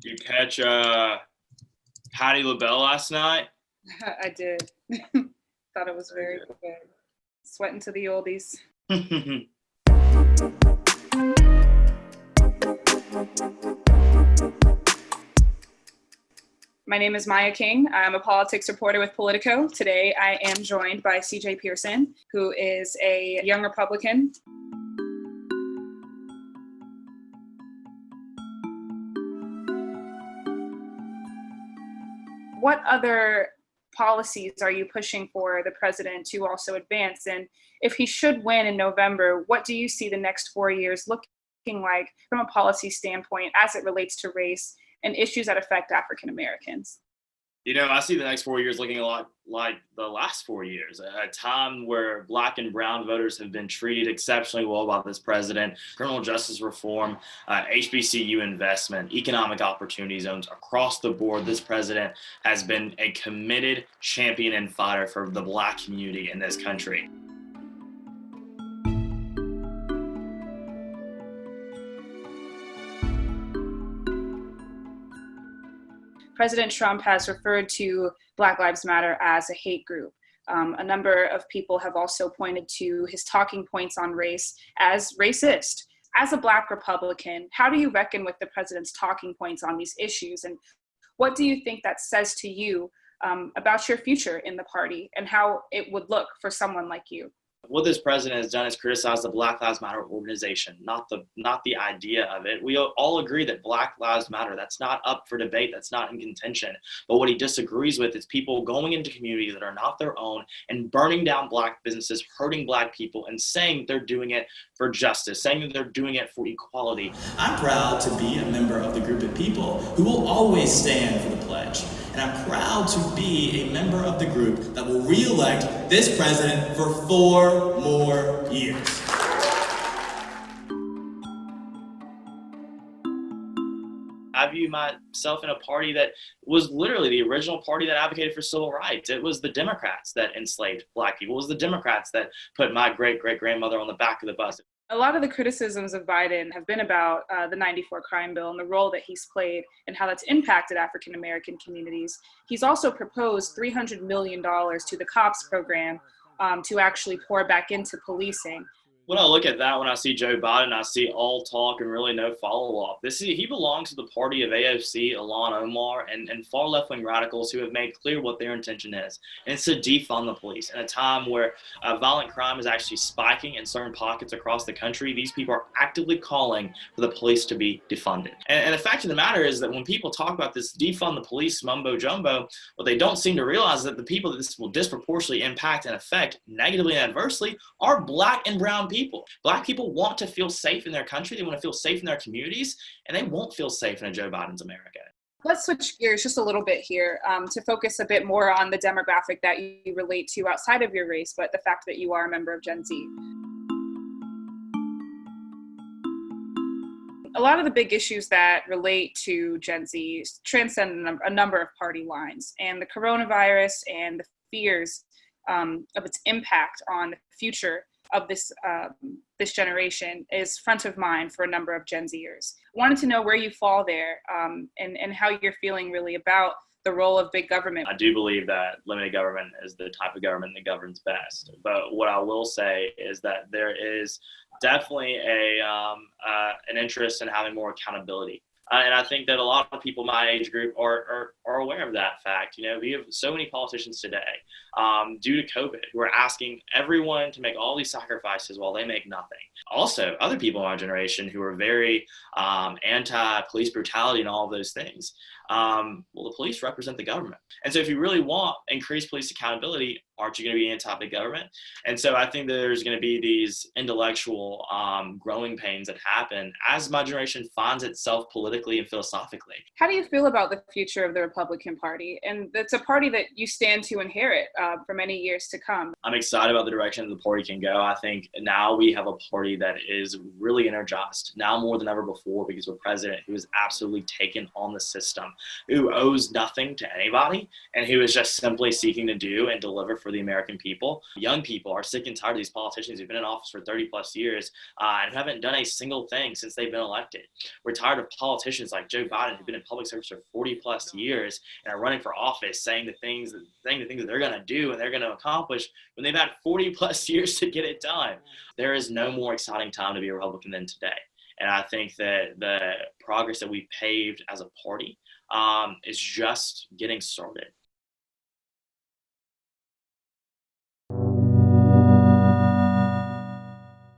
You catch Patti LaBelle last night? I did. Thought it was very good. Sweating to the oldies. My name is Maya King. I'm a politics reporter with Politico. Today I am joined by CJ Pearson, who is a young Republican. What other policies are you pushing for the president to also advance? And if he should win in November, what do you see the next 4 years looking like from a policy standpoint as it relates to race and issues that affect African Americans? You know, I see the next 4 years looking a lot like the last 4 years, a time where Black and brown voters have been treated exceptionally well by this president. Criminal justice reform, HBCU investment, economic opportunity zones across the board. This president has been a committed champion and fighter for the Black community in this country. President Trump has referred to Black Lives Matter as a hate group. A number of people have also pointed to his talking points on race as racist. As a Black Republican, how do you reckon with the president's talking points on these issues? And what do you think that says to you about your future in the party and how it would look for someone like you? What this president has done is criticize the Black Lives Matter organization, not the idea of it. We all agree that Black Lives Matter. That's not up for debate. That's not in contention. But what he disagrees with is people going into communities that are not their own and burning down Black businesses, hurting Black people, and saying they're doing it for justice, saying that they're doing it for equality. I'm proud to be a member of the group of people who will always stand for the pledge. And I'm proud to be a member of the group that will re-elect this president for 4 more years. I view myself in a party that was literally the original party that advocated for civil rights. It was the Democrats that enslaved Black people. It was the Democrats that put my great-great-grandmother on the back of the bus. A lot of the criticisms of Biden have been about the 94 crime bill and the role that he's played and how that's impacted African American communities. He's also proposed $300 million to the COPS program to actually pour back into policing. When I look at that, when I see Joe Biden, I see all talk and really no follow-up. He belongs to the party of AOC, Ilhan Omar, and far left-wing radicals who have made clear what their intention is. And it's to defund the police. In a time where violent crime is actually spiking in certain pockets across the country, these people are actively calling for the police to be defunded. And the fact of the matter is that when people talk about this defund the police mumbo-jumbo, what they don't seem to realize is that the people that this will disproportionately impact and affect negatively and adversely are Black and brown people. Black people want to feel safe in their country. They want to feel safe in their communities, and they won't feel safe in a Joe Biden's America. Let's switch gears just a little bit here to focus a bit more on the demographic that you relate to outside of your race, but the fact that you are a member of Gen Z. A lot of the big issues that relate to Gen Z transcend a number of party lines, and the coronavirus and the fears of its impact on the future of this generation is front of mind for a number of Gen Zers. Wanted to know where you fall there and how you're feeling really about the role of big government. I do believe that limited government is the type of government that governs best. But what I will say is that there is definitely an interest in having more accountability. And I think that a lot of people my age group are aware of that fact. You know, we have so many politicians today, due to COVID, who are asking everyone to make all these sacrifices while they make nothing. Also, other people in our generation who are very anti-police brutality and all of those things. Well, the police represent the government. And so if you really want increased police accountability, aren't you going to be anti-big government? And so I think that there's going to be these intellectual growing pains that happen as my generation finds itself politically and philosophically. How do you feel about the future of the Republican Party. And that's a party that you stand to inherit for many years to come. I'm excited about the direction the party can go. I think now we have a party that is really energized, now more than ever before, because we're a president who is absolutely taken on the system, who owes nothing to anybody, and who is just simply seeking to do and deliver for the American people. Young people are sick and tired of these politicians who've been in office for 30 plus years and haven't done a single thing since they've been elected. We're tired of politicians like Joe Biden, who've been in public service for 40 plus years and are running for office saying the things that they're going to do and they're going to accomplish when they've had 40 plus years to get it done. There is no more exciting time to be a Republican than today. And I think that the progress that we've paved as a party is just getting started.